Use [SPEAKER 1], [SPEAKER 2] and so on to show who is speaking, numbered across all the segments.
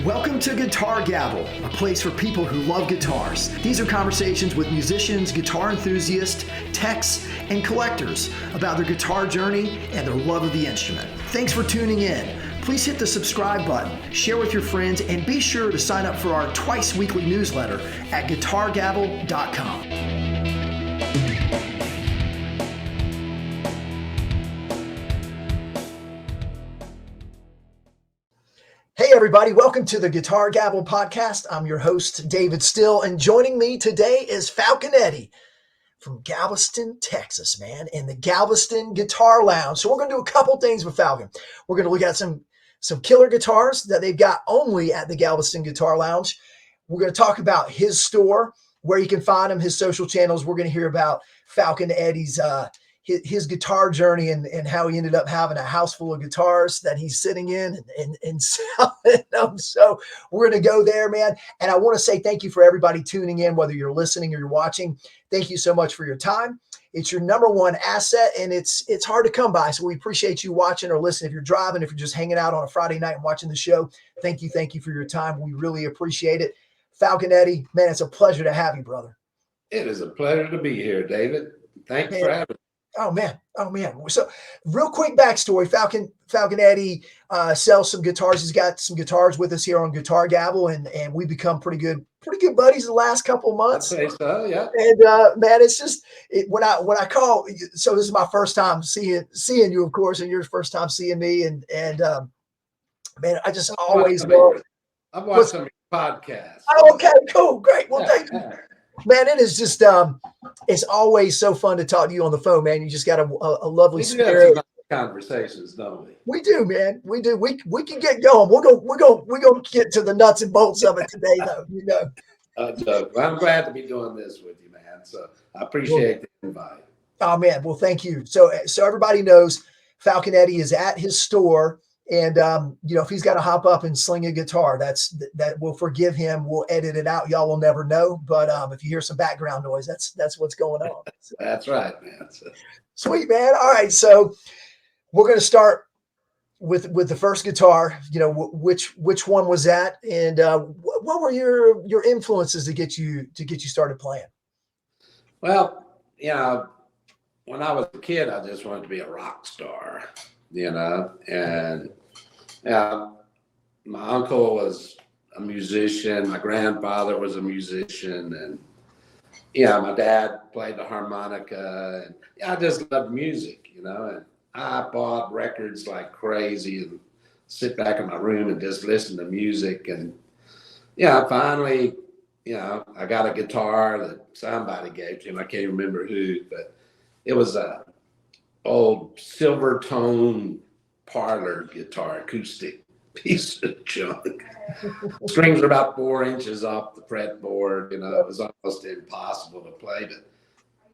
[SPEAKER 1] Welcome to Guitar Gavel, a place for people who love guitars. These are conversations with musicians, guitar enthusiasts, techs, and collectors about their guitar journey and their love of the instrument. Thanks for tuning in. Please hit the subscribe button, share with your friends, and be sure to sign up for our twice weekly newsletter at guitargavel.com. Hey everybody, welcome to the Guitar Gavel podcast. I'm your host, David Still, and joining me today is Falcon Eddy from Galveston, Texas, man, in the Galveston Guitar Lounge. So we're going to do a couple things with Falcon. We're going to look at some killer guitars that they've got only at the Galveston Guitar Lounge. We're going to talk about his store, where you can find him, his social channels. We're going to hear about Falcon Eddy's his guitar journey and how he ended up having a house full of guitars that he's sitting in and selling them. So we're going to go there, man. And I want to say thank you for everybody tuning in, whether you're listening or you're watching. Thank you so much for your time. It's your number one asset, and it's hard to come by. So we appreciate you watching or listening. If you're driving, if you're just hanging out on a Friday night and watching the show, thank you for your time. We really appreciate it. Falcon Eddy, man, it's a pleasure to have you, brother.
[SPEAKER 2] It is a pleasure to be here, David. Thanks for having me.
[SPEAKER 1] Oh man. So real quick backstory, Falcon Eddy sells some guitars. He's got some guitars with us here on Guitar Gavel, and we become pretty good buddies the last couple of months.
[SPEAKER 2] I'd say so, yeah.
[SPEAKER 1] And man, it's just when I call, so this is my first time seeing you, of course, and your first time seeing me, and man, I just always love.
[SPEAKER 2] I've watched some of your podcasts.
[SPEAKER 1] Oh, okay, cool, great. Well, thank you. Man, it is just, it's always so fun to talk to you on the phone, man. You just got a lovely spirit.
[SPEAKER 2] Conversations, don't we?
[SPEAKER 1] We do, man. We do. We can get going. We're going to get to the nuts and bolts of it today, though. You know.
[SPEAKER 2] Well, I'm glad to be doing this with you, man. So I appreciate the invite.
[SPEAKER 1] Oh man, well, thank you. So everybody knows Falcon Eddy is at his store. And, if he's got to hop up and sling a guitar, that we'll forgive him. We'll edit it out. Y'all will never know. But if you hear some background noise, that's what's going on. So,
[SPEAKER 2] that's right, man.
[SPEAKER 1] Sweet, man. All right. So we're going to start with the first guitar. Which one was that? And what were your influences to get you started playing?
[SPEAKER 2] Well, when I was a kid, I just wanted to be a rock star. And my uncle was a musician. My grandfather was a musician, and my dad played the harmonica. And I just loved music, and I bought records like crazy and sit back in my room and just listen to music. And finally, I got a guitar that somebody gave to him. I can't remember who, but it was a old silver tone parlor guitar, acoustic piece of junk. Strings were about 4 inches off the fretboard. It was almost impossible to play, but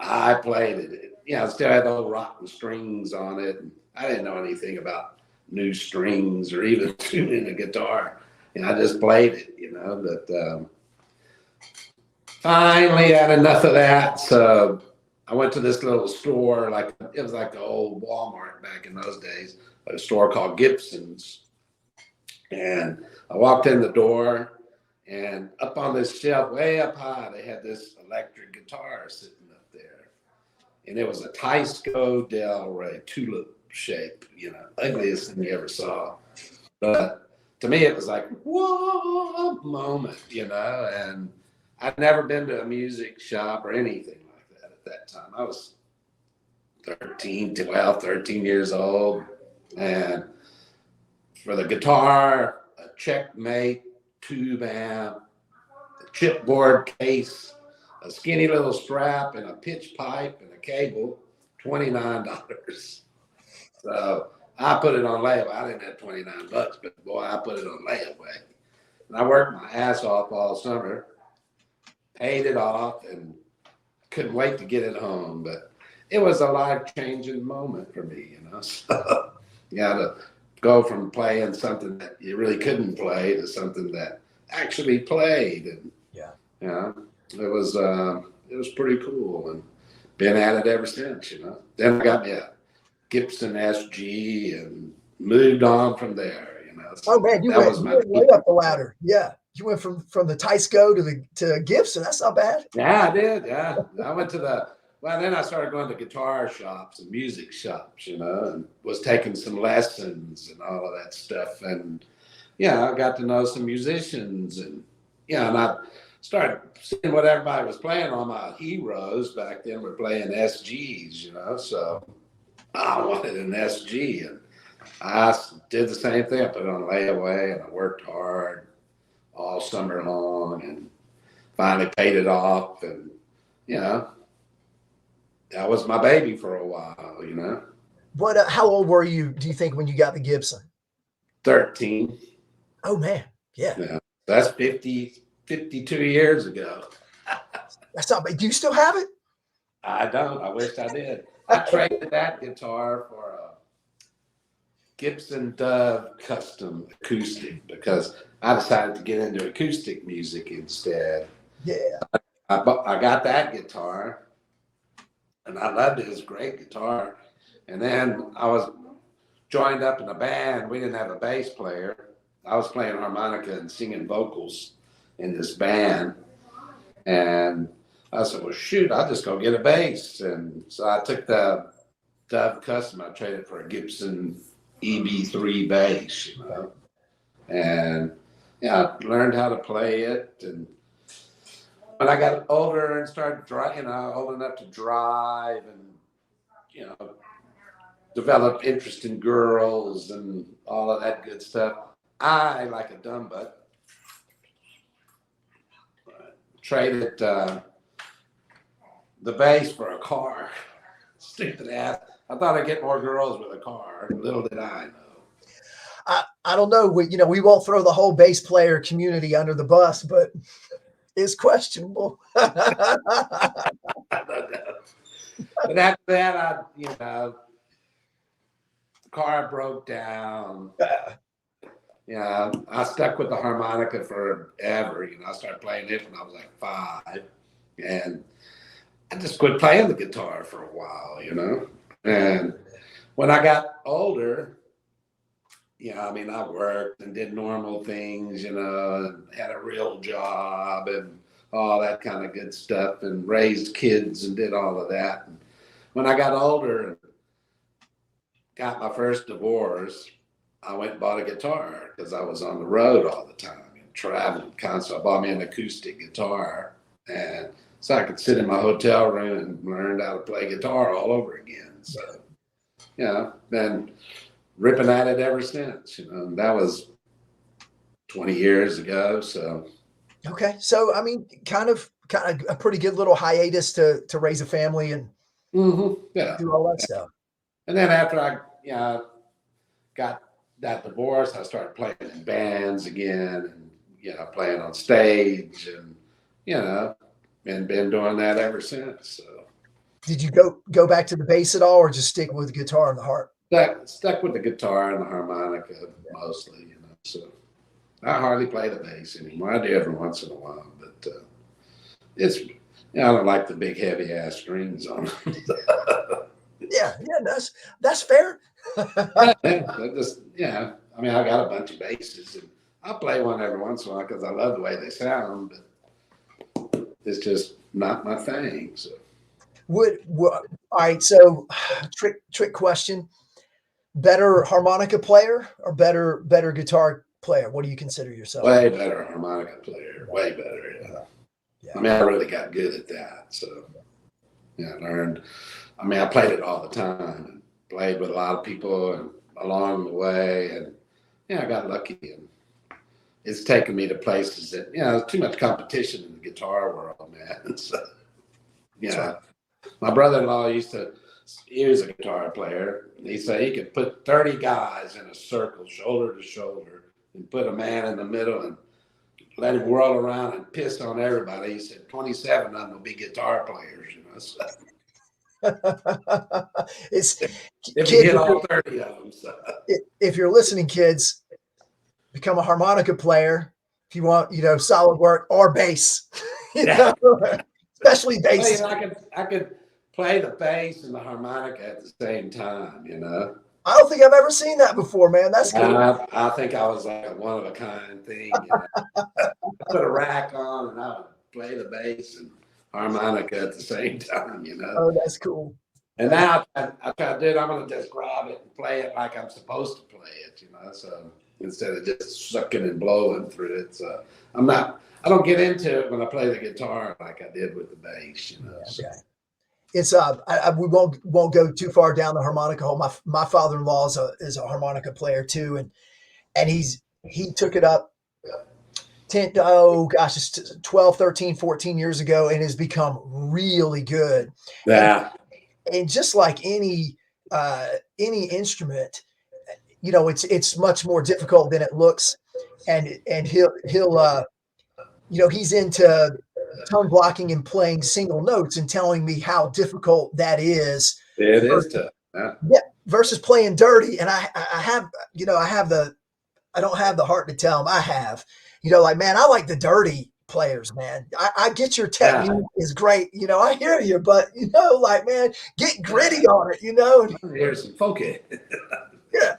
[SPEAKER 2] I played it. I still had those rotten strings on it. And I didn't know anything about new strings or even tuning a guitar. And I just played it, but finally had enough of that. So I went to this little store, it was like the old Walmart back in those days, a store called Gibson's. And I walked in the door, and up on this shelf, way up high, they had this electric guitar sitting up there. And it was a Teisco Del Ray, tulip shape, ugliest thing you ever saw. But to me, it was like, whoa, moment, and I'd never been to a music shop or anything at that time. I was 13 years old, and for the guitar, a Checkmate tube amp, a chipboard case, a skinny little strap, and a pitch pipe and a cable, $29. So I put it on layaway. I didn't have $29, but boy, I put it on layaway. And I worked my ass off all summer, paid it off, and couldn't wait to get it home. But it was a life-changing moment for me, So to go from playing something that you really couldn't play to something that actually played, and it was pretty cool, and been at it ever since. Then I got me a Gibson SG and moved on from there. know.
[SPEAKER 1] Oh
[SPEAKER 2] So
[SPEAKER 1] man,
[SPEAKER 2] that was
[SPEAKER 1] you
[SPEAKER 2] my
[SPEAKER 1] went way up the ladder. Yeah, you went from the Teisco to Gibson. That's not bad.
[SPEAKER 2] yeah, I did. Yeah, I went to then I started going to guitar shops and music shops, and was taking some lessons and all of that stuff. And I got to know some musicians, and and I started seeing what everybody was playing. All my heroes back then were playing SGs, so I wanted an SG, and I did the same thing. I put it on layaway, and I worked hard all summer long, and finally paid it off. And that was my baby for a while.
[SPEAKER 1] What? How old were you? Do you think when you got the Gibson?
[SPEAKER 2] 13.
[SPEAKER 1] Oh man, yeah.
[SPEAKER 2] Yeah, that's 52 years ago.
[SPEAKER 1] That's not bad. Do you still have it?
[SPEAKER 2] I don't. I wish I did. I traded that guitar for a Gibson Dove custom acoustic because I decided to get into acoustic music instead.
[SPEAKER 1] Yeah.
[SPEAKER 2] I got that guitar, and I loved it. It was a great guitar. And then I was joined up in a band. We didn't have a bass player. I was playing harmonica and singing vocals in this band. And I said, well, shoot, I'll just go get a bass. And so I took the Dove Custom. I traded for a Gibson EB3 bass, And I learned how to play it. And when I got older and started driving, old enough to drive and, develop interest in girls and all of that good stuff, I, like a dumb butt, traded the bass for a car. Stupid ass. I thought I'd get more girls with a car. Little did I know.
[SPEAKER 1] I don't know. We won't throw the whole bass player community under the bus, but it's questionable.
[SPEAKER 2] I don't know. But after that, the car broke down. I stuck with the harmonica forever. I started playing it when I was like 5, and I just quit playing the guitar for a while. And when I got older, I worked and did normal things, and had a real job and all that kind of good stuff, and raised kids and did all of that. And when I got older and got my first divorce, I went and bought a guitar because I was on the road all the time and traveled constantly. I bought me an acoustic guitar, and so I could sit in my hotel room and learn how to play guitar all over again. So, been ripping at it ever since. And that was 20 years ago. So,
[SPEAKER 1] okay, so kind of a pretty good little hiatus to raise a family and do all that stuff.
[SPEAKER 2] And then after I got that divorce, I started playing in bands again, and playing on stage, and and been doing that ever since. So, did
[SPEAKER 1] you go back to the bass at all, or just stick with the guitar and the harp?
[SPEAKER 2] Stuck with the guitar and the harmonica mostly. So I hardly play the bass anymore. I do every once in a while, but it's I don't like the big heavy ass strings on them.
[SPEAKER 1] Yeah, that's fair.
[SPEAKER 2] I got a bunch of basses, and I'll play one every once in a while because I love the way they sound, but it's just not my thing. So,
[SPEAKER 1] all right. So, trick question: better harmonica player or better guitar player? What do you consider yourself?
[SPEAKER 2] Way better harmonica player. Way better. Yeah. I really got good at that. So, I learned. I played it all the time and played with a lot of people and along the way, and I got lucky, and it's taken me to places that there's too much competition in the guitar world, man. So, my brother-in-law he was a guitar player, and he said he could put 30 guys in a circle, shoulder to shoulder, and put a man in the middle and let him whirl around and piss on everybody. He said 27 of them will be guitar players, So.
[SPEAKER 1] If
[SPEAKER 2] you hit all 30 of them. So.
[SPEAKER 1] If you're listening, kids, become a harmonica player if you want, solid work, or bass. Especially bass.
[SPEAKER 2] I could play the bass and the harmonica at the same time.
[SPEAKER 1] I don't think I've ever seen that before, man. That's cool.
[SPEAKER 2] I think I was like a one of a kind thing. You know? I put a rack on and I would play the bass and harmonica at the same time, you know.
[SPEAKER 1] Oh, that's cool.
[SPEAKER 2] And now I try to do it. I'm going to just grab it and play it like I'm supposed to play it, you know. So instead of just sucking and blowing through it, so I don't get into it when I play the guitar like I did with the bass, you know.
[SPEAKER 1] Yeah,
[SPEAKER 2] so.
[SPEAKER 1] okay. It's we won't go too far down the harmonica hole. My father-in-law is a harmonica player too, and he took it up 12, 13, 14 years ago and has become really good.
[SPEAKER 2] Yeah.
[SPEAKER 1] And just like any instrument, you know, it's much more difficult than it looks. And he'll you know, he's into tone blocking and playing single notes and telling me how difficult that is.
[SPEAKER 2] It is tough.
[SPEAKER 1] Yeah, versus playing dirty. And I have, you know, I don't have the heart to tell him I have, you know, like, man, I like the dirty players, man. I get your technique is great. You know, I hear you, but you know, like, man, get gritty on it, you know.
[SPEAKER 2] Here's some folky.
[SPEAKER 1] Yeah.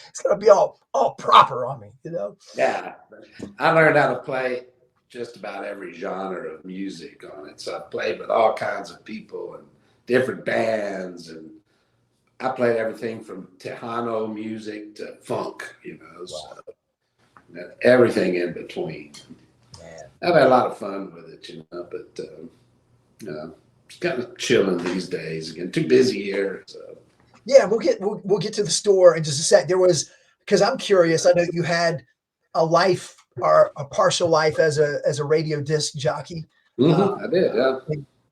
[SPEAKER 1] It's gonna be all proper on me, you know.
[SPEAKER 2] Yeah. I learned how to play just about every genre of music on it. So I played with all kinds of people and different bands, and I played everything from Tejano music to funk, you know, wow. So everything in between. Man. I've had a lot of fun with it, you know, but you know, it's kind of chilling these days. Again, too busy here, so.
[SPEAKER 1] Yeah, we'll get to the store in just a sec. There was, because I'm curious. I know you had a life or a partial life as a radio disc jockey.
[SPEAKER 2] Mm-hmm, I did, yeah.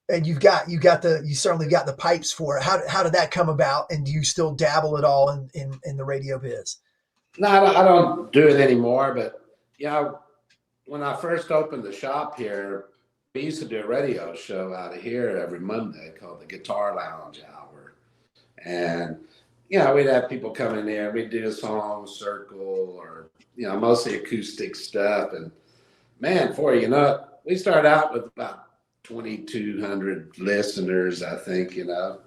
[SPEAKER 1] And you certainly got the pipes for it. How did that come about? And do you still dabble at all in the radio biz?
[SPEAKER 2] No, I don't do it anymore. But you know, when I first opened the shop here, we used to do a radio show out of here every Monday called the Guitar Lounge Hour. And, you know, we'd have people come in there, we'd do a song circle or, you know, mostly acoustic stuff. And man, before you know it, we started out with about 2,200 listeners, I think, you know.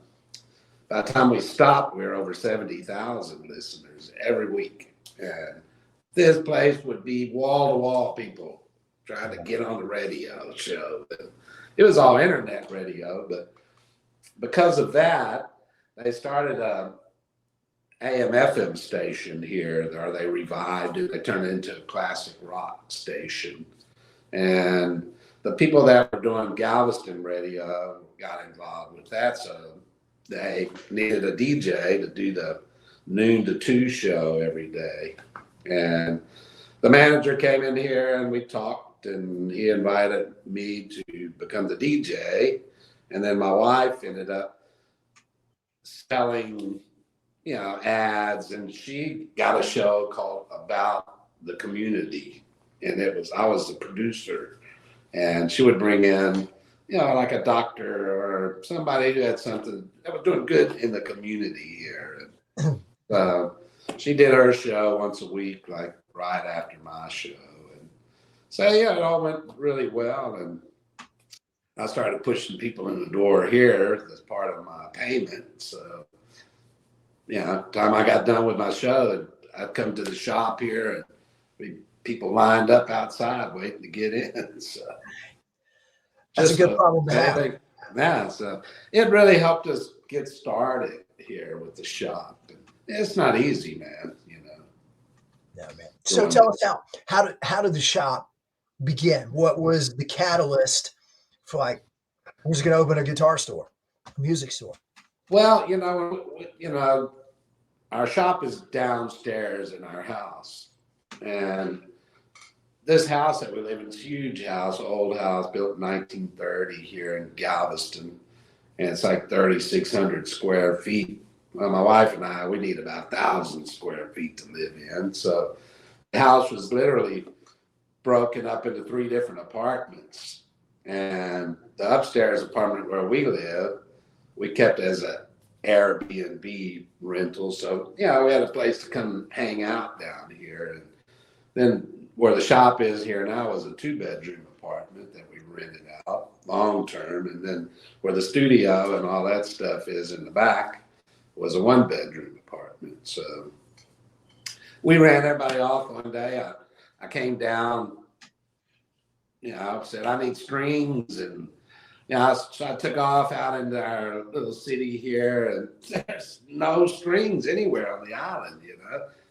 [SPEAKER 2] By the time we stopped, we were over 70,000 listeners every week. And this place would be wall-to-wall people trying to get on the radio show. It was all internet radio, but because of that, they started a AM/FM station here, or they revived it. They turned it into a classic rock station. And the people that were doing Galveston radio got involved with that. So they needed a DJ to do the noon to 2 show every day. And the manager came in here and we talked, and he invited me to become the DJ. And then my wife ended up selling, you know, ads, and she got a show called About the Community. And I was the producer, and she would bring in, you know, like a doctor or somebody who had something that was doing good in the community here. And she did her show once a week, like right after my show. And so, yeah, it all went really well. And I started pushing people in the door here as part of my payment. So, you know, time I got done with my show, I'd come to the shop here and people lined up outside waiting to get in. So
[SPEAKER 1] that's a good problem to have.
[SPEAKER 2] Yeah, so it really helped us get started here with the shop. And it's not easy, man, you know.
[SPEAKER 1] No, man. So tell us how did the shop begin? What was the catalyst for, like, who's going to open a guitar store, a music store?
[SPEAKER 2] Well, you know, our shop is downstairs in our house, and this house that we live in is a huge house, old house built in 1930 here in Galveston, and it's like 3,600 square feet. Well, my wife and I, we need about 1,000 square feet to live in. So the house was literally broken up into 3 different apartments. And the upstairs apartment where we live, we kept as an Airbnb rental. So, yeah, we had a place to come hang out down here. And then where the shop is here now is a 2-bedroom apartment that we rented out long term. And then where the studio and all that stuff is in the back was a 1-bedroom apartment. So we ran everybody off one day. I came down, said I need strings, and so I took off out into our little city here, and there's no strings anywhere on the island.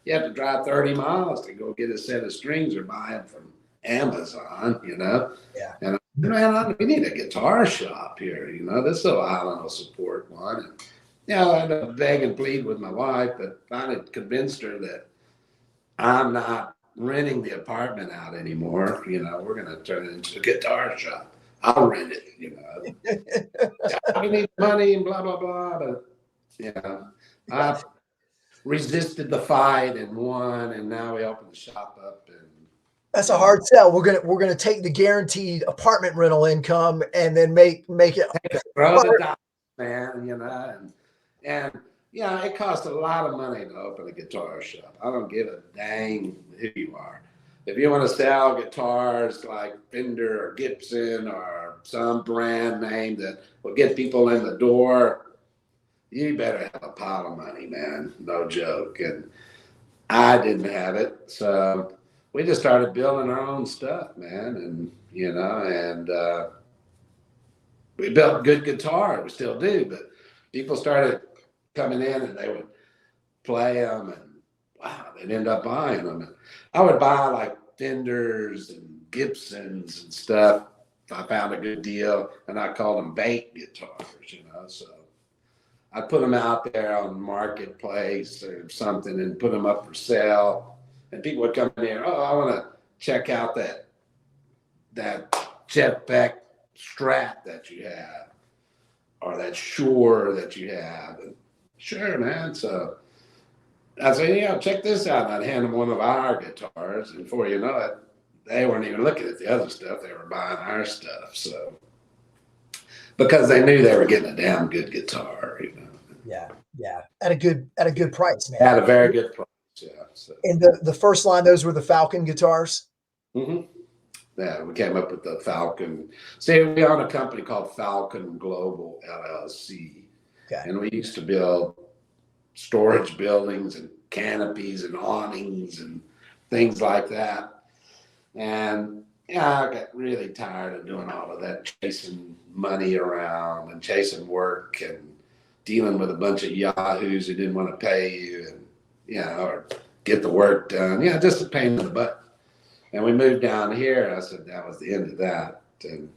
[SPEAKER 2] You have to drive 30 miles to go get a set of strings or buy them from Amazon.
[SPEAKER 1] Yeah.
[SPEAKER 2] And man, we need a guitar shop here. This little island will support one. And I had to beg and plead with my wife, but finally convinced her that I'm not renting the apartment out anymore. We're going to turn it into a guitar shop. I'll rent it. I need money and blah blah blah. But I resisted the fight and won, and now we opened the shop up. And
[SPEAKER 1] That's a hard sell. We're gonna take the guaranteed apartment rental income and then make it
[SPEAKER 2] throw the dice, man. And it costs a lot of money to open a guitar shop. I don't give a dang who you are. If you want to sell guitars like Fender or Gibson or some brand name that will get people in the door, you better have a pile of money, man. No joke. And I didn't have it. So we just started building our own stuff, man. And, we built good guitar. We still do. But people started coming in and they would play them, and wow, they'd end up buying them. And I would buy like Fenders and Gibsons and stuff. I found a good deal, and I called them bait guitars, So I put them out there on the marketplace or something and put them up for sale. And people would come in, oh, I want to check out that Jet Beck Strat that you have, or that Shure that you have. And sure, man. So I said, check this out. And I'd hand them one of our guitars, and before you know it, they weren't even looking at the other stuff. They were buying our stuff. So because they knew they were getting a damn good guitar,
[SPEAKER 1] Yeah. At a good price, man.
[SPEAKER 2] At a very good price, yeah. So.
[SPEAKER 1] And the first line, those were the Falcon guitars?
[SPEAKER 2] Mm-hmm. Yeah, we came up with the Falcon. See, we own a company called Falcon Global LLC.
[SPEAKER 1] Okay.
[SPEAKER 2] And we used to build storage buildings and canopies and awnings and things like that. And I got really tired of doing all of that, chasing money around and chasing work and dealing with a bunch of yahoos who didn't want to pay you and, or get the work done. Just a pain in the butt. And we moved down here, and I said that was the end of that. And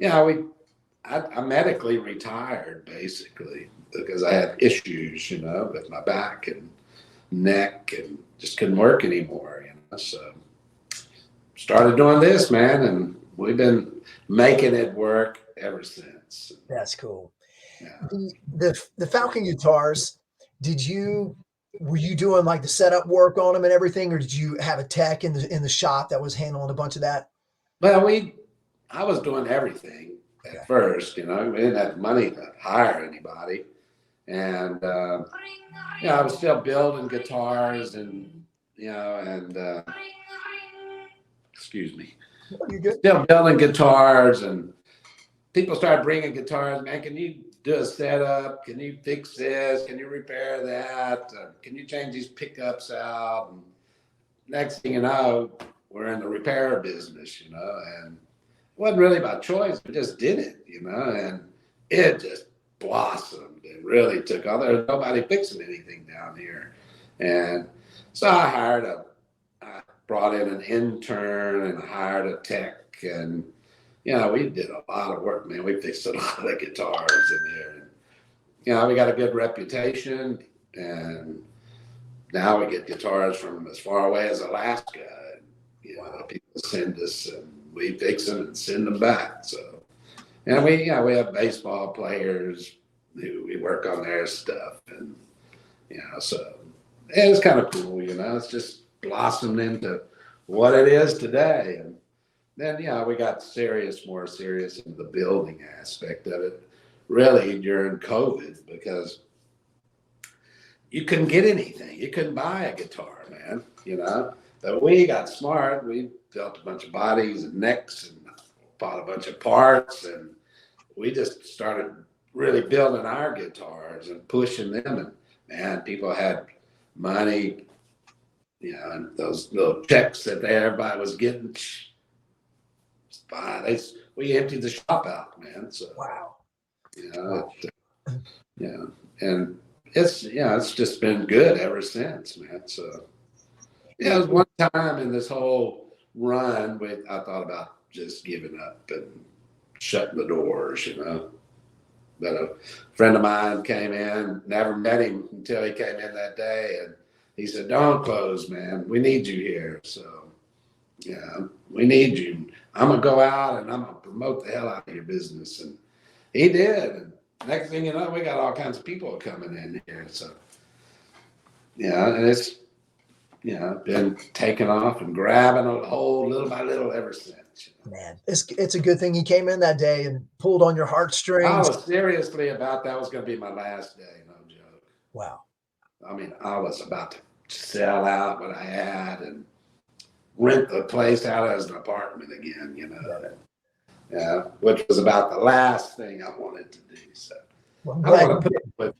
[SPEAKER 2] I medically retired basically because I had issues, with my back and neck, and just couldn't work anymore. So started doing this, man, and we've been making it work ever since.
[SPEAKER 1] That's cool.
[SPEAKER 2] Yeah.
[SPEAKER 1] The Falcon guitars, were you doing like the setup work on them and everything, or did you have a tech in the shop that was handling a bunch of that?
[SPEAKER 2] Well, I was doing everything at first. We didn't have money to hire anybody, and I was still building guitars and excuse me,
[SPEAKER 1] You're good.
[SPEAKER 2] still building guitars, and people started bringing guitars. Man, can you do a setup? Can you fix this? Can you repair that? Can you change these pickups out? And next thing you know, we're in the repair business, and it wasn't really by choice. We just did it, and it just blossomed. It really took off. There was nobody fixing anything down here. And so I brought in an intern and hired a tech, and we did a lot of work, man. We fixed a lot of guitars in here. And, we got a good reputation, and now we get guitars from as far away as Alaska. And, people send us, and we fix them and send them back. So, and we have baseball players who we work on their stuff, and so it's kind of cool. It's just blossomed into what it is today. And then, we got more serious into the building aspect of it, really during COVID, because you couldn't get anything. You couldn't buy a guitar, man, But we got smart. We built a bunch of bodies and necks and bought a bunch of parts, and we just started really building our guitars and pushing them. And man, people had money, and those little checks that everybody was getting. It's fine. We emptied the shop out, man. So
[SPEAKER 1] Wow.
[SPEAKER 2] Wow. And it's just been good ever since, man. So it was one time in this whole run I thought about just giving up and shutting the doors, But a friend of mine came in, never met him until he came in that day, and he said, "Don't close, man. We need you here." So, we need you. I'm going to go out and I'm going to promote the hell out of your business. And he did. And next thing you know, we got all kinds of people coming in here. So, and it's, been taking off and grabbing a hold little by little ever since.
[SPEAKER 1] Man, it's a good thing he came in that day and pulled on your
[SPEAKER 2] I
[SPEAKER 1] heartstrings.
[SPEAKER 2] was seriously about that was going to be my last day, no joke.
[SPEAKER 1] Wow.
[SPEAKER 2] I mean, I was about to sell out what I had and rent the place out as an apartment again, which was about the last thing I wanted to do. So
[SPEAKER 1] Well,
[SPEAKER 2] I don't want to put up with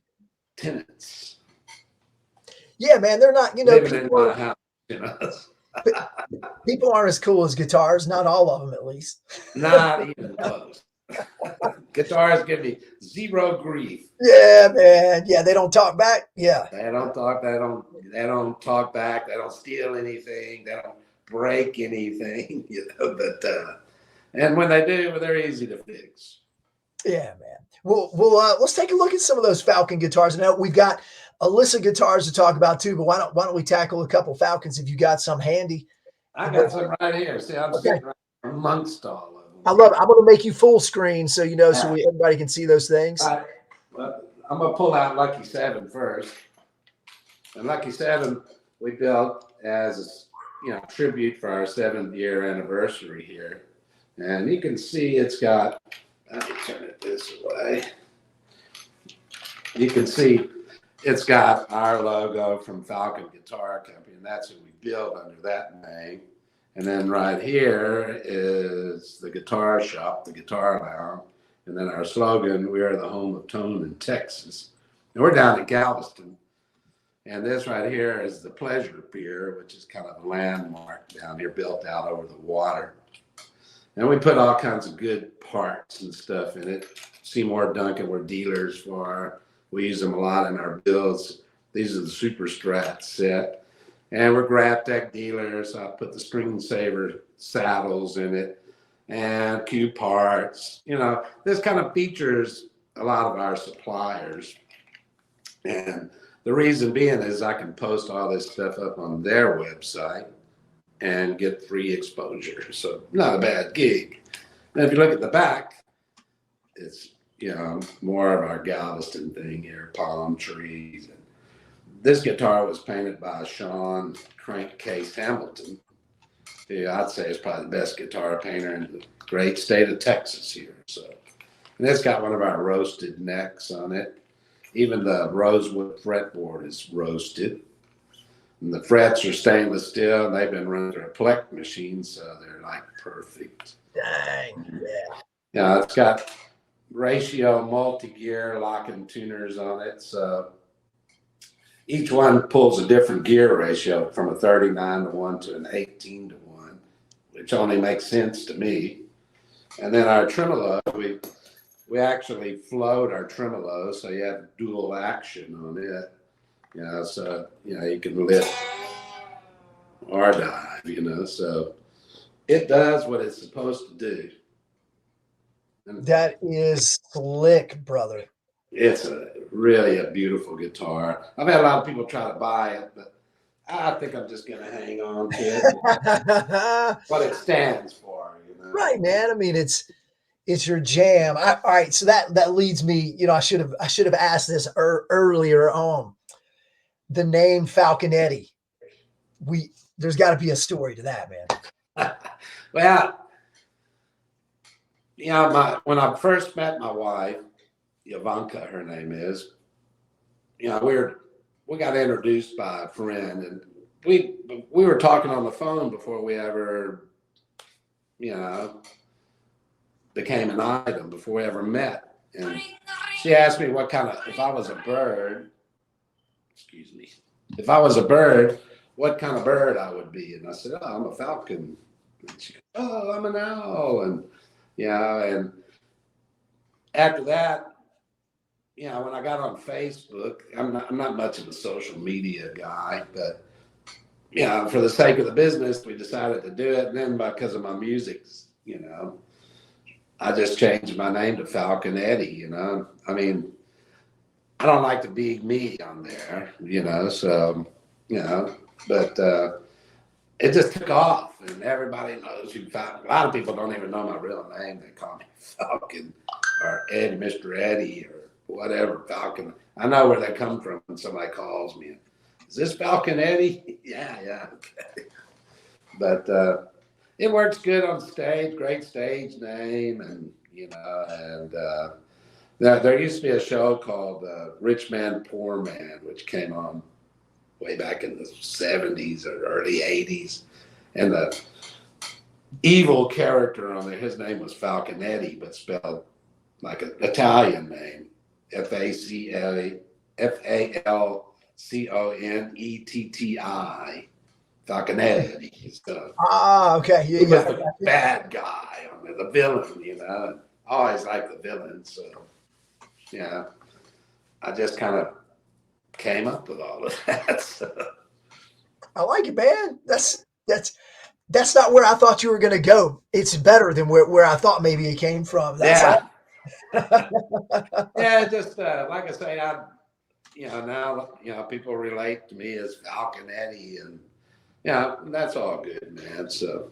[SPEAKER 2] tenants.
[SPEAKER 1] Yeah, man, they're not,
[SPEAKER 2] living in my house,
[SPEAKER 1] People aren't as cool as guitars, not all of them at least.
[SPEAKER 2] Not even close. Guitars give me zero grief.
[SPEAKER 1] Yeah, man. Yeah, they don't talk back. Yeah.
[SPEAKER 2] They don't talk. They don't talk back. They don't steal anything. They don't break anything. But and when they do, they're easy to fix.
[SPEAKER 1] Yeah, man. Well, let's take a look at some of those Falcon guitars. Now we've got Elissa Guitars to talk about too, but why don't we tackle a couple Falcons if you got some handy?
[SPEAKER 2] I got some right here. See, I'm sitting right amongst all of them.
[SPEAKER 1] I love it. I'm going to make you full screen so so everybody can see those things.
[SPEAKER 2] Well, I'm going to pull out Lucky 7 first. And Lucky 7 we built as tribute for our 7th year anniversary here. And you can see it's got, let me turn it this way. You can see it's got our logo from Fowlcon Guitar Company, and that's who we built under that name. And then right here is the guitar shop, the Guitar Lounge. And then our slogan, "We are the home of tone in Texas." And we're down in Galveston. And this right here is the Pleasure Pier, which is kind of a landmark down here built out over the water. And we put all kinds of good parts and stuff in it. Seymour Duncan, we're dealers for. We use them a lot in our builds. These are the Super Strat set. And we're Graptec dealers. I put the String Saver saddles in it and Q parts. This kind of features a lot of our suppliers. And the reason being is I can post all this stuff up on their website and get free exposure. So not a bad gig. And if you look at the back, it's, more of our Galveston thing here, palm trees. And this guitar was painted by Sean Crankcase Hamilton, who I'd say is probably the best guitar painter in the great state of Texas here. So, and it's got one of our roasted necks on it. Even the rosewood fretboard is roasted. And the frets are stainless steel, and they've been running through a Plek machine, so they're like perfect.
[SPEAKER 1] Dang,
[SPEAKER 2] It's got ratio multi-gear locking tuners on it, so each one pulls a different gear ratio from a 39-to-1 to an 18-to-1, which only makes sense to me. And then our tremolo, we actually float our tremolo, so you have dual action on it. So you can lift or dive. So it does what it's supposed to do. And
[SPEAKER 1] that is slick, brother.
[SPEAKER 2] It's really a beautiful guitar. I've had a lot of people try to buy it, but I think I'm just going to hang on to it. What it stands for,
[SPEAKER 1] Right, man. I mean, it's your jam. All right, so that leads me. I should have asked this earlier on. The name Falcon Eddy. There's got to be a story to that, man.
[SPEAKER 2] Well, when I first met my wife, Ivanka, her name is, we got introduced by a friend, and we were talking on the phone before we ever, became an item, before we ever met. And she asked me if I was a bird, excuse me, if I was a bird, what kind of bird I would be. And I said, oh, I'm a falcon. And she goes, oh, I'm an owl. And, and after that, when I got on Facebook, I'm not much of a social media guy, but, for the sake of the business, we decided to do it. And then because of my music, I just changed my name to Falcon Eddy, I mean, I don't like to be me on there, so, but it just took off and everybody knows who Falcon. A lot of people don't even know my real name. They call me Falcon or Eddie, Mr. Eddie or whatever, Falcon. I know where they come from when somebody calls me. Is this Falcon Eddy? Yeah, okay. But it works good on stage, great stage name, and there used to be a show called Rich Man, Poor Man, which came on way back in the 70s or early 80s. And the evil character on there, his name was Falcon Eddy, but spelled like an Italian name, Falconetti, Falcon Eddy. So,
[SPEAKER 1] okay.
[SPEAKER 2] he was the bad guy on there, the villain, always like the villain. So, I just kind of came up with all of that. So.
[SPEAKER 1] I like it, man. That's not where I thought you were going to go. It's better than where I thought maybe it came from.
[SPEAKER 2] Yeah, just like I say, now people relate to me as Falcon Eddy, and that's all good, man. So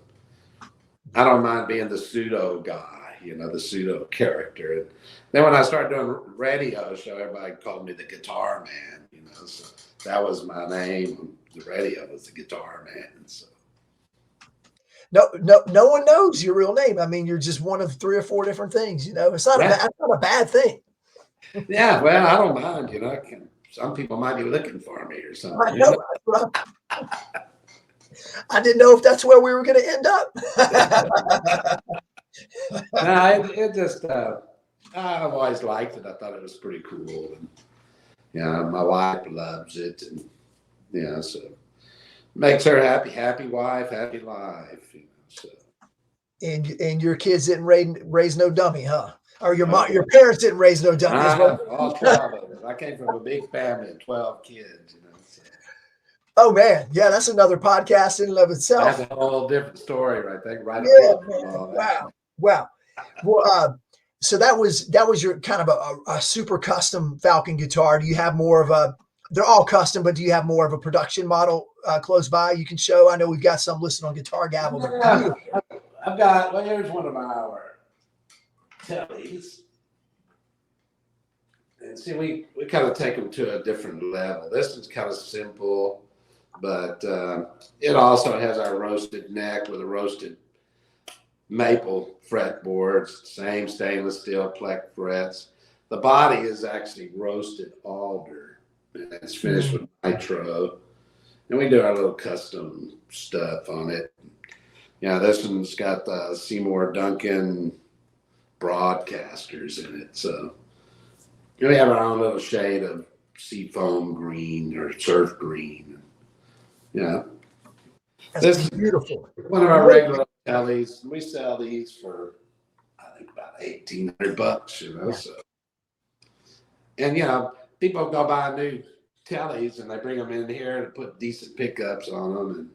[SPEAKER 2] I don't mind being the pseudo guy, the pseudo character. And then when I started doing radio show, everybody called me the Guitar Man, so that was my name. The radio was the Guitar Man. So.
[SPEAKER 1] No one knows your real name. I mean, you're just one of 3 or 4 different things. It's not a bad thing.
[SPEAKER 2] Yeah, well, I don't mind. Some people might be looking for me or something.
[SPEAKER 1] I know. I didn't know if that's where we were going to end up.
[SPEAKER 2] No, it just I've always liked it. I thought it was pretty cool, and my wife loves it, and so makes her happy. Happy wife, happy life. So.
[SPEAKER 1] And your kids didn't raise no dummy, huh? Or your parents didn't raise no dummy as well.
[SPEAKER 2] All 12 of us. I came from a big family of 12 kids. So.
[SPEAKER 1] Oh man, yeah, that's another podcast in and of itself.
[SPEAKER 2] That's a whole different story, right there. Right.
[SPEAKER 1] Yeah, wow. Well, so that was your kind of a super custom Falcon guitar. Do you have more of a? They're all custom, but do you have more of a production model close by you can show? I know we've got some listed on Guitar Gavel.
[SPEAKER 2] Yeah, I've got. Well, here's one of our tellies. And see, we kind of take them to a different level. This is kind of simple, but it also has our roasted neck with a roasted maple fretboards, same stainless steel plex frets. The body is actually roasted alder, and it's finished with nitro. And we do our little custom stuff on it. This one's got the Seymour Duncan broadcasters in it, so. We have our own little shade of seafoam green or surf green.
[SPEAKER 1] That's beautiful.
[SPEAKER 2] One of our regular tellies. We sell these for, I think, about $1,800, So, and people go buy new tellies and they bring them in here to put decent pickups on them and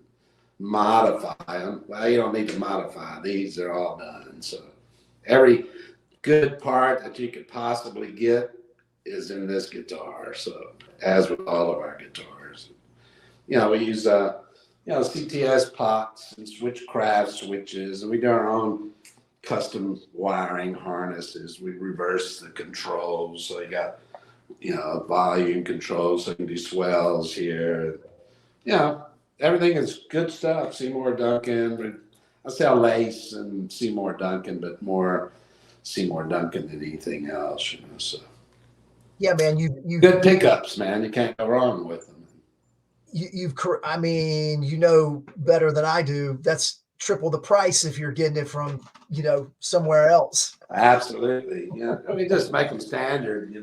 [SPEAKER 2] modify them. Well, you don't need to modify these; they're all done. So, every good part that you could possibly get is in this guitar. So, as with all of our guitars, we use CTS pots and switchcraft switches, and we do our own custom wiring harnesses. We reverse the controls, so you got volume controls, so you can do swells here. Everything is good stuff. Seymour Duncan. I sell lace and Seymour Duncan, but more Seymour Duncan than anything else. So.
[SPEAKER 1] Yeah, man, you
[SPEAKER 2] good pickups, man. You can't go wrong with them.
[SPEAKER 1] I mean, better than I do. That's triple the price if you're getting it from, somewhere else.
[SPEAKER 2] Absolutely. We just make them standard,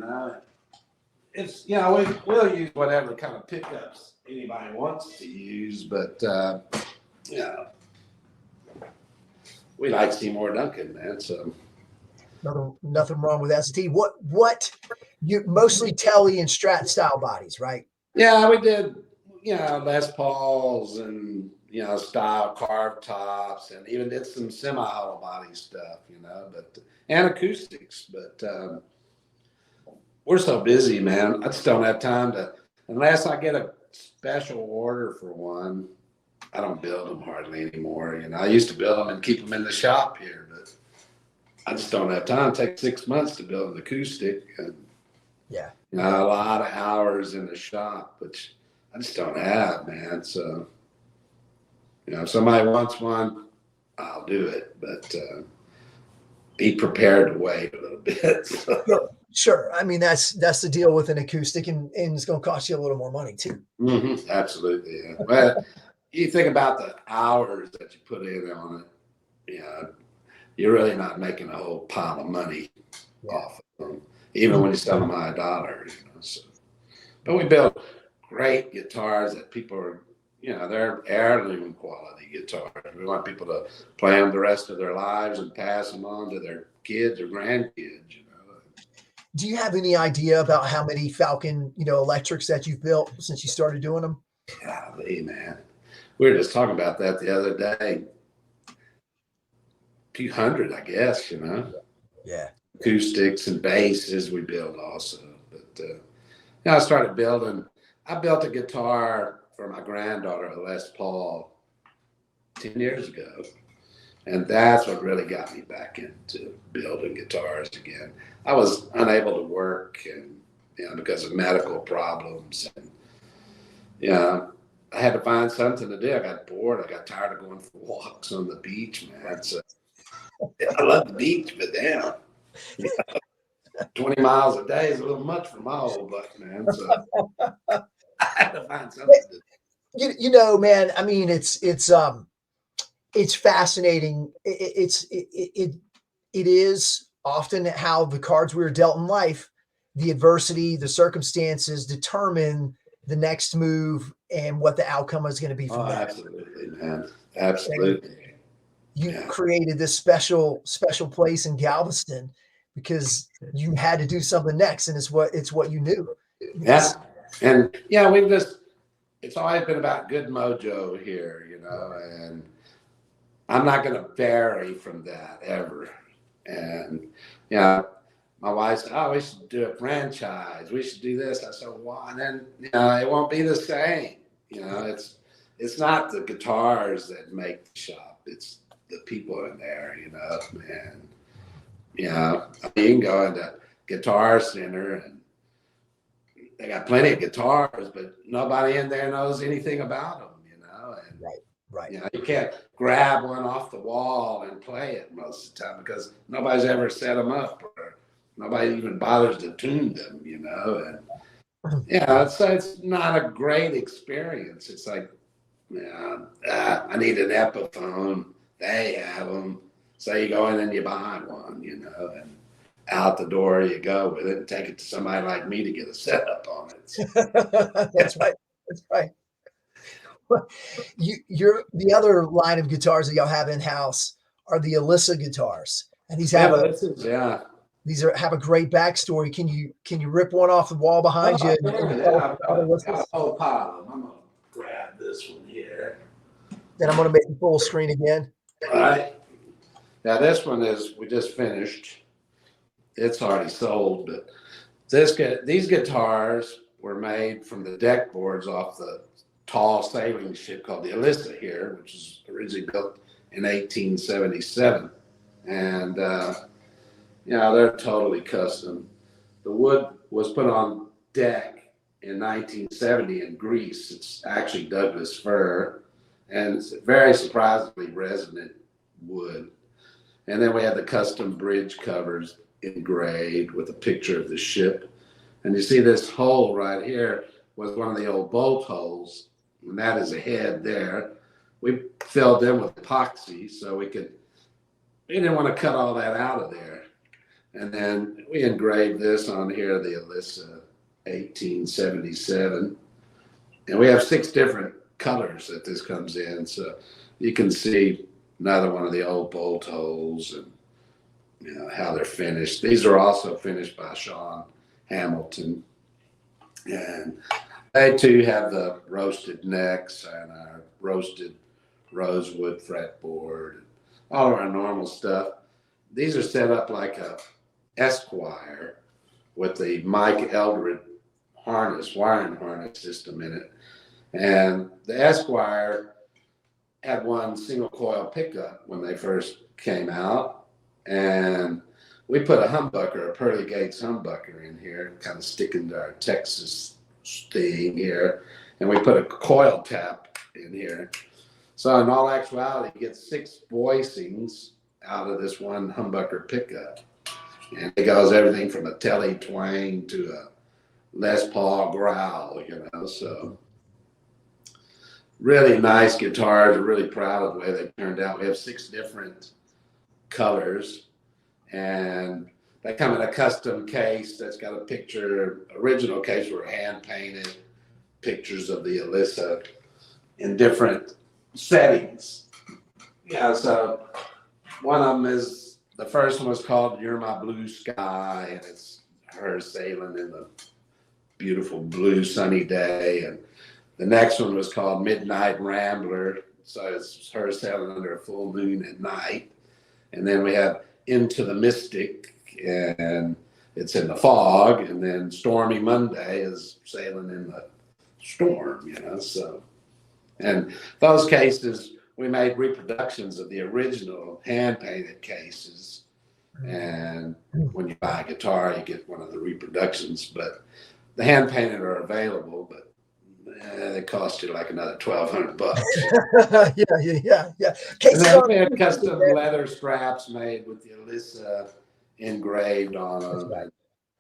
[SPEAKER 2] It's, we'll use whatever kind of pickups anybody wants to use, but yeah, we like Seymour Duncan, man. So
[SPEAKER 1] Nothing wrong with ST. What you mostly Telly and Strat style bodies, right?
[SPEAKER 2] yeah, we did, Les Pauls and style carved tops, and even did some semi hollow body stuff, but and acoustics. But we're so busy, man. I just don't have time to, unless I get a special order for one. I don't build them hardly anymore. I used to build them and keep them in the shop here, but I just don't have time. It takes 6 months to build an acoustic, and
[SPEAKER 1] Yeah.
[SPEAKER 2] a lot of hours in the shop, which I just don't have, man. So, if somebody wants one, I'll do it, but be prepared to wait a little bit. So.
[SPEAKER 1] Sure. I mean, that's the deal with an acoustic, and it's going to cost you a little more money too.
[SPEAKER 2] Mm-hmm. Absolutely. Yeah. Well, you think about the hours that you put in on it, you're really not making a whole pile of money off of them, even when you sell them by $1. So. But we build great guitars that people are, they're heirloom quality guitars. We want people to play them the rest of their lives and pass them on to their kids or grandkids.
[SPEAKER 1] Do you have any idea about how many Falcon, electrics that you've built since you started doing them?
[SPEAKER 2] Golly, man. We were just talking about that the other day. A few hundred, I guess,
[SPEAKER 1] Yeah.
[SPEAKER 2] Acoustics and basses we build also. But I started building. I built a guitar for my granddaughter, a Les Paul, 10 years ago. And that's what really got me back into building guitars again. I was unable to work, and because of medical problems, and I had to find something to do. I got bored. I got tired of going for walks on the beach, man. So I love the beach, but damn, 20 miles a day is a little much for my old buck, man. So I had to find something to do.
[SPEAKER 1] Man. I mean, it's fascinating. It is often how the cards we were dealt in life, the adversity, the circumstances determine the next move and what the outcome is going to be from that.
[SPEAKER 2] Absolutely, man. Absolutely.
[SPEAKER 1] And you created this special place in Galveston because you had to do something next, and it's what you knew.
[SPEAKER 2] Yeah. And it's always been about good mojo here, and I'm not going to vary from that ever. And, my wife said, oh, we should do a franchise. We should do this. I said, why? And then, it won't be the same. It's not the guitars that make the shop. It's the people in there, and, you can go into Guitar Center and they got plenty of guitars, but nobody in there knows anything about them, and
[SPEAKER 1] Right.
[SPEAKER 2] you can't grab one off the wall and play it most of the time because nobody's ever set them up or nobody even bothers to tune them, and so it's not a great experience. It's like, I need an Epiphone. They have them. So you go in and you buy one, and out the door you go with it and take it to somebody like me to get a setup on it.
[SPEAKER 1] That's right. That's right. You're the other line of guitars that y'all have in house are the Elissa guitars, and these have have a great backstory. Can you rip one off the wall behind you?
[SPEAKER 2] Yeah, a whole pile of them. I'm gonna grab this one here.
[SPEAKER 1] Then I'm gonna make it full screen again.
[SPEAKER 2] All right. Now this one we just finished. It's already sold, but these guitars were made from the deck boards off the tall sailing ship called the Elissa here, which was originally built in 1877. And, they're totally custom. The wood was put on deck in 1970 in Greece. It's actually Douglas fir, and it's very surprisingly resonant wood. And then we had the custom bridge covers engraved with a picture of the ship. And you see this hole right here was one of the old bolt holes, and that is a head there. We filled them with epoxy so we didn't want to cut all that out of there. And then we engraved this on here, the Elissa 1877. And we have 6 different colors that this comes in. So you can see another one of the old bolt holes and how they're finished. These are also finished by Sean Hamilton. And they too have the roasted necks and our roasted rosewood fretboard, all of our normal stuff. These are set up like a Esquire with the Mike Eldred harness, wiring harness system in it. And the Esquire had one single coil pickup when they first came out. And we put a humbucker, a Pearly Gates humbucker in here, kind of sticking to our Texas thing here. And we put a coil tap in here. So in all actuality, you get 6 voicings out of this one humbucker pickup. And it goes everything from a Telly twang to a Les Paul growl, so really nice guitars. We're really proud of the way they turned out. We have 6 different colors, and they come in a custom case that's got a picture. Original case were hand painted pictures of the Elissa in different settings. So one of them is, the first one was called You're My Blue Sky, and it's her sailing in the beautiful blue sunny day. And the next one was called Midnight Rambler, so it's her sailing under a full moon at night. And then we have Into the Mystic, and it's in the fog. And then Stormy Monday is sailing in the storm, so. And those cases, we made reproductions of the original hand-painted cases. And when you buy a guitar, you get one of the reproductions. But the hand-painted are available, but they cost you like another $1,200.
[SPEAKER 1] Yeah.
[SPEAKER 2] And then we had custom leather straps made with the Elissa engraved on them. Right.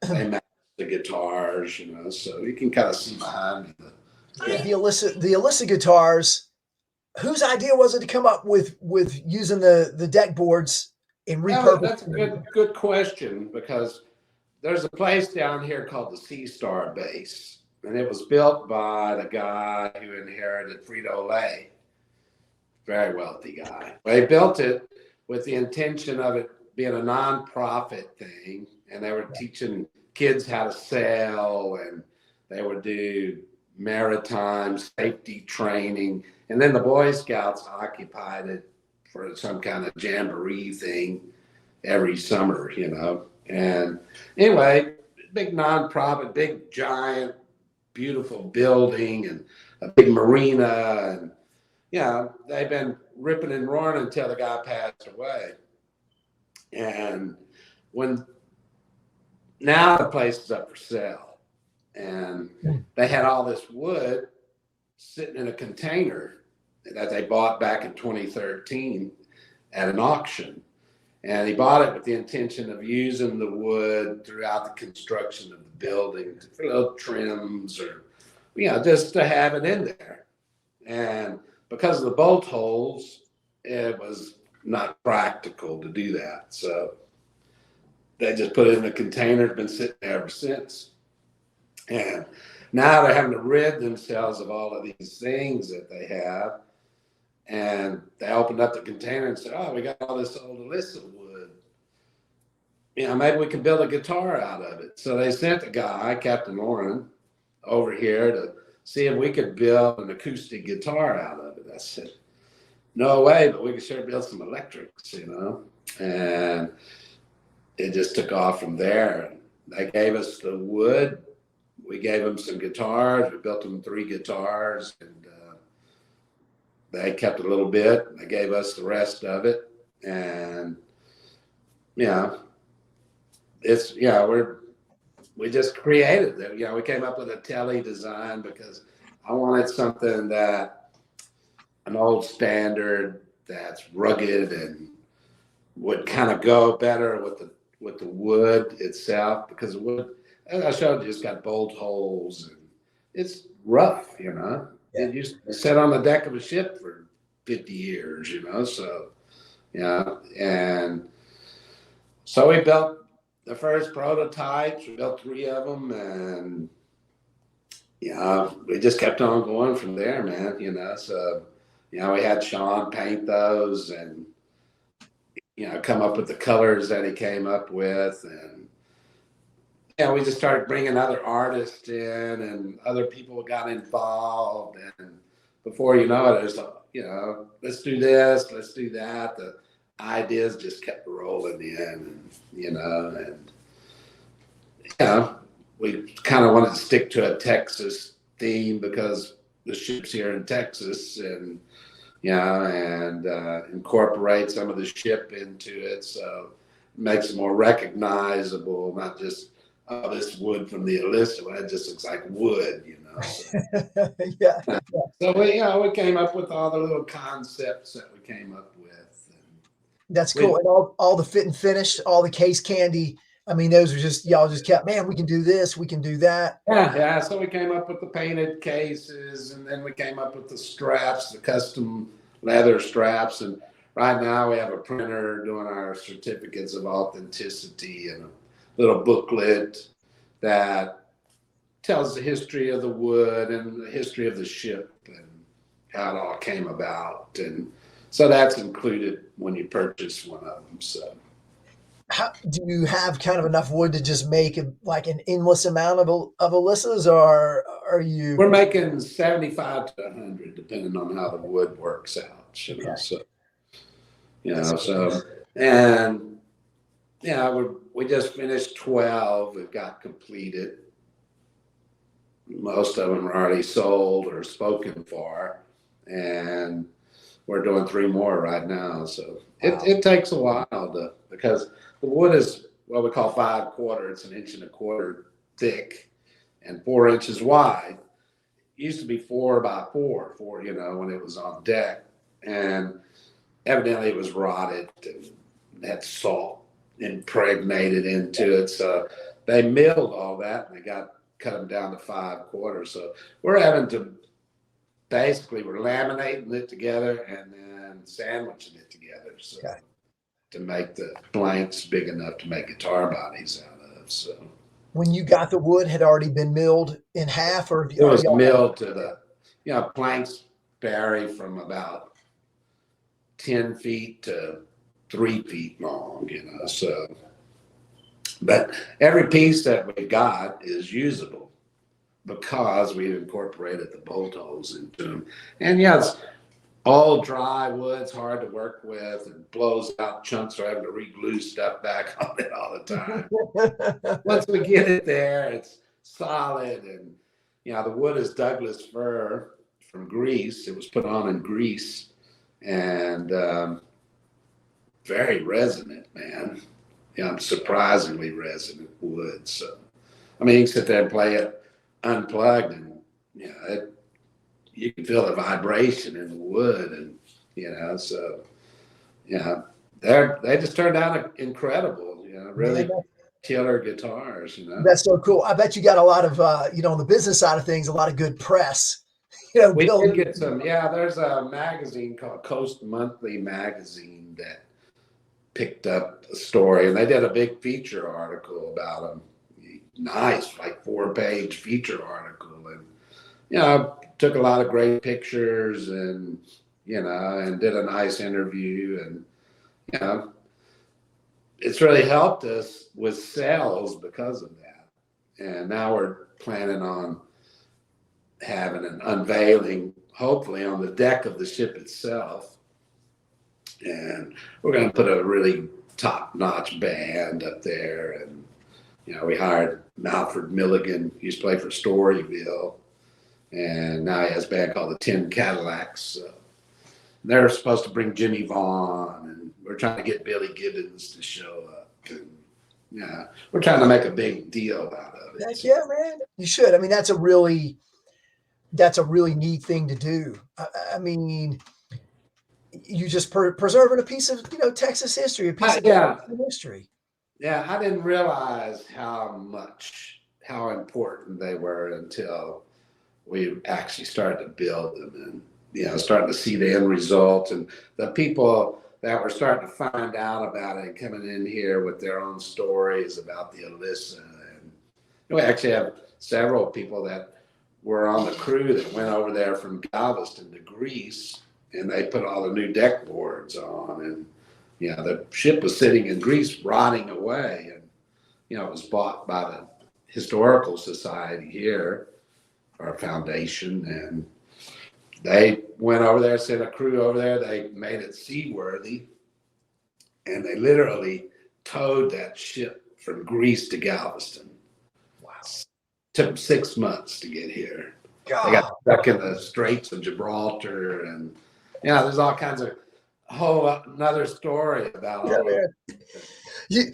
[SPEAKER 2] They match the guitars, so you can kind of see behind me.
[SPEAKER 1] The Elissa guitars, whose idea was it to come up with using the deck boards in repurposing?
[SPEAKER 2] That's a good question, because there's a place down here called the Sea Star Base, and it was built by the guy who inherited Frito-Lay, very wealthy guy. They built it with the intention of it being a nonprofit thing, and they were teaching kids how to sail, and they would do maritime safety training. And then the Boy Scouts occupied it for some kind of jamboree thing every summer, And anyway, big nonprofit, big giant, beautiful building, and a big marina. And, they've been ripping and roaring until the guy passed away. And now the place is up for sale. And they had all this wood sitting in a container that they bought back in 2013 at an auction. And he bought it with the intention of using the wood throughout the construction of the building for little trims or, just to have it in there. And because of the bolt holes, it was not practical to do that. So they just put it in a container. It's been sitting there ever since. And now they're having to rid themselves of all of these things that they have. And they opened up the container and said, oh, we got all this old Elissa wood. Maybe we can build a guitar out of it. So they sent a guy, Captain Lauren, over here to see if we could build an acoustic guitar out of it. I said, no way, but we could sure build some electrics, And it just took off from there. They gave us the wood. We gave them some guitars. We built them 3 guitars, and they kept a little bit. They gave us the rest of it, and we just created it. We came up with a Telly design because I wanted something an old standard that's rugged and would kind of go better with the wood itself, because the wood, as I showed you, it's got bolt holes and it's rough, Yeah. It used to sit on the deck of a ship for 50 years, so, and so we built the first prototypes. We built 3 of them, and, we just kept on going from there, man. So we had Sean paint those and come up with the colors that he came up with, and we just started bringing other artists in, and other people got involved, and before you know it, there's let's do this, let's do that. The ideas just kept rolling in, and we kind of wanted to stick to a Texas theme because the ship's here in Texas, and incorporate some of the ship into it, so it makes it more recognizable, not just this wood from the Elissa. It just looks like wood, So,
[SPEAKER 1] Yeah.
[SPEAKER 2] So we came up with all the little concepts that we came up with.
[SPEAKER 1] That's cool. And all the fit and finish, all the case candy. I mean, those are just, y'all just kept, man, we can do this, we can do that.
[SPEAKER 2] Yeah. So we came up with the painted cases, and then we came up with the straps, the custom leather straps. And right now we have a printer doing our certificates of authenticity and a little booklet that tells the history of the wood and the history of the ship and how it all came about. And so that's included when you purchase one of them. So,
[SPEAKER 1] Do you have kind of enough wood to just make like an endless amount of Elissas, or are you?
[SPEAKER 2] We're making 75 to 100, depending on how the wood works out.
[SPEAKER 1] Okay.
[SPEAKER 2] We just finished 12. We've got completed. Most of them are already sold or spoken for, and we're doing 3 more right now. So it takes a while because the wood is what we call 5/4. It's 1 1/4 inches thick and 4 inches wide. It used to be 4 by 4, when it was on deck, and evidently it was rotted and had salt impregnated into it. So they milled all that and they cut them down to 5/4. So we're having to we're laminating it together and then sandwiching it together. So to make the blanks big enough to make guitar bodies out of. So
[SPEAKER 1] when you got the wood, had already been milled in half, or
[SPEAKER 2] it was milled to the planks vary from about 10 feet to 3 feet long, so but every piece that we got is usable because we've incorporated the bolt holes into them. And it's all dry wood. It's hard to work with and blows out chunks, so having to re-glue stuff back on it all the time. Once we get it there, it's solid. And the wood is Douglas fir from Greece. It was put on in Greece, and very resonant, man. Surprisingly resonant wood. So I mean, you can sit there and play it unplugged, and you can feel the vibration in the wood, and they just turned out incredible, really killer guitars.
[SPEAKER 1] That's so cool. I bet you got a lot of on the business side of things, a lot of good press.
[SPEAKER 2] We did get some. There's a magazine called Coast Monthly magazine that picked up the story, and they did a big feature article about them. Nice, like 4-page feature article, and took a lot of great pictures, and and did a nice interview, and it's really helped us with sales because of that. And now we're planning on having an unveiling, hopefully on the deck of the ship itself, and we're going to put a really top-notch band up there. And we hired Malford Milligan, he used to play for Storyville, and now he has a band called the 10 Cadillacs. They're supposed to bring Jimmy Vaughn, and we're trying to get Billy Gibbons to show up. And, we're trying to make a big deal out of it.
[SPEAKER 1] Yeah, man, you should. I mean, that's a really neat thing to do. I mean, you just preserving a piece of Texas history, a piece of history.
[SPEAKER 2] Yeah, I didn't realize how important they were until we actually started to build them, and starting to see the end result, and the people that were starting to find out about it and coming in here with their own stories about the Elissa. And we actually have several people that were on the crew that went over there from Galveston to Greece, and they put all the new deck boards on, and the ship was sitting in Greece rotting away, and it was bought by the historical society here, our foundation, and they went over there, sent a crew over there. They made it seaworthy, and they literally towed that ship from Greece to Galveston.
[SPEAKER 1] Wow.
[SPEAKER 2] Took them 6 months to get here.
[SPEAKER 1] God.
[SPEAKER 2] They got stuck in the Straits of Gibraltar, and there's all kinds of another story about all
[SPEAKER 1] man. You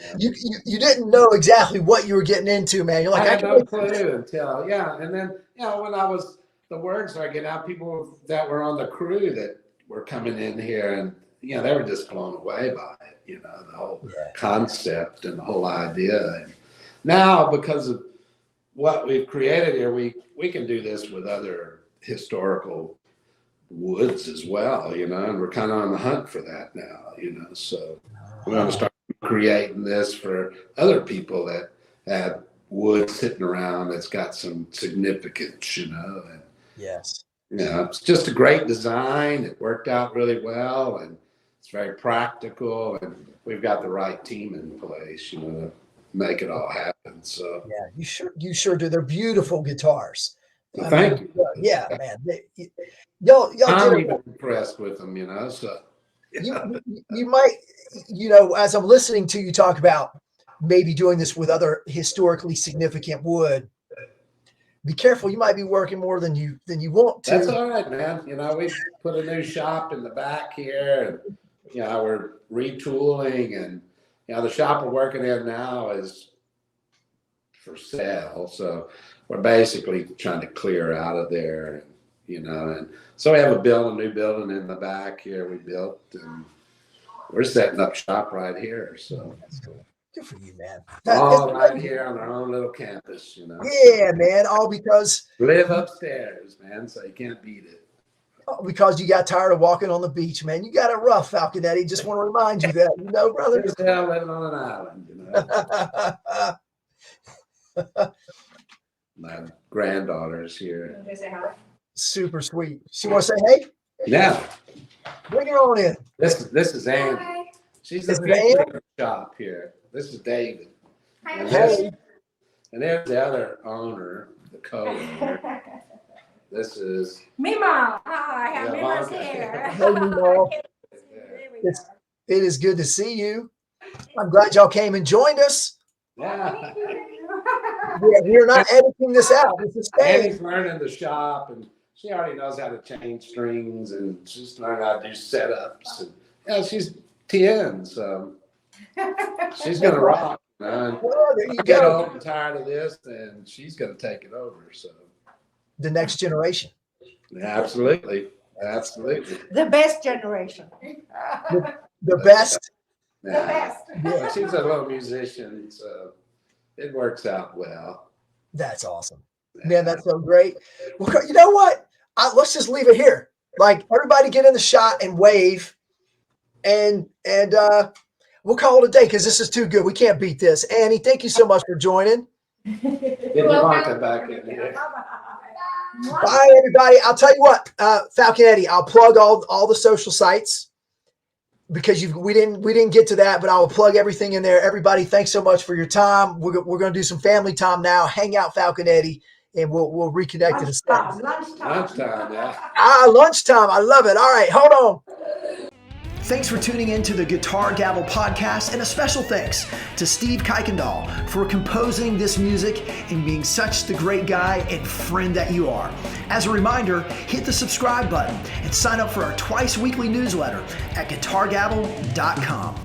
[SPEAKER 1] didn't know exactly what you were getting into, man. You're like,
[SPEAKER 2] I had no clue until and then when the word started getting out, people that were on the crew that were coming in here, and they were just blown away by it, the whole concept and the whole idea. And now, because of what we've created here, we can do this with other historical woods as well, and we're kind of on the hunt for that now, so we're going to start creating this for other people that have wood sitting around that's got some significance, and
[SPEAKER 1] yes,
[SPEAKER 2] it's just a great design. It worked out really well, and it's very practical, and we've got the right team in place, to make it all happen. So
[SPEAKER 1] you sure do. They're beautiful guitars.
[SPEAKER 2] Thank you.
[SPEAKER 1] Yeah, man. Y'all
[SPEAKER 2] I'm even impressed with them, so
[SPEAKER 1] you might, as I'm listening to you talk about maybe doing this with other historically significant wood, be careful. You might be working more than you want to.
[SPEAKER 2] That's all right, man. We put a new shop in the back here, and we're retooling, and the shop we're working in now is for sale. So we're basically trying to clear out of there, and so we have a new building in the back here we built, and we're setting up shop right here. So
[SPEAKER 1] that's cool. Good for you, man.
[SPEAKER 2] All right here on our own little campus,
[SPEAKER 1] Yeah, man. All because
[SPEAKER 2] live upstairs, man. So you can't beat it.
[SPEAKER 1] Because you got tired of walking on the beach, man. You got it rough, Falcon Eddy. Just want to remind you that, brother.
[SPEAKER 2] Just living on an island, My granddaughter's here.
[SPEAKER 1] Super sweet. She want to say hey?
[SPEAKER 2] Yeah.
[SPEAKER 1] Bring her on in.
[SPEAKER 2] This is Ann. She's the picture of the shop here. This is David. And there's the other owner, the co-owner. This is
[SPEAKER 3] Mima. I have Mima's hair.
[SPEAKER 1] Hey, Mima. It is good to see you. I'm glad y'all came and joined us.
[SPEAKER 2] Yeah.
[SPEAKER 1] We're not editing this out. This is
[SPEAKER 2] Annie's learning the shop, and she already knows how to change strings, and she's learning how to do setups. And she's 10, so she's gonna rock. Man.
[SPEAKER 1] Well, there you
[SPEAKER 2] I get
[SPEAKER 1] go.
[SPEAKER 2] old and tired of this, and she's gonna take it over. So
[SPEAKER 1] The next generation.
[SPEAKER 2] absolutely.
[SPEAKER 3] The best generation.
[SPEAKER 1] The best.
[SPEAKER 3] The best.
[SPEAKER 1] Yeah.
[SPEAKER 2] She's a little musician, so it works out well.
[SPEAKER 1] That's awesome. Man, that's so great. Well, you know what? Let's just leave it here. Like, everybody get in the shot and wave, and we'll call it a day because this is too good. We can't beat this. Annie, thank you so much for joining.
[SPEAKER 2] Get Yolanda back in here.
[SPEAKER 1] Bye, everybody. I'll tell you what, Falcon Eddy, I'll plug all the social sites because we didn't get to that, but I will plug everything in there. Everybody, thanks so much for your time. We're going to do some family time now. Hang out, Falcon Eddy, and we'll reconnect in a second.
[SPEAKER 2] Lunchtime, yeah.
[SPEAKER 1] Lunchtime. I love it. All right, hold on. Thanks for tuning in to the Guitar Gavel podcast, and a special thanks to Steve Kuykendall for composing this music and being such the great guy and friend that you are. As a reminder, hit the subscribe button and sign up for our twice weekly newsletter at guitargavel.com.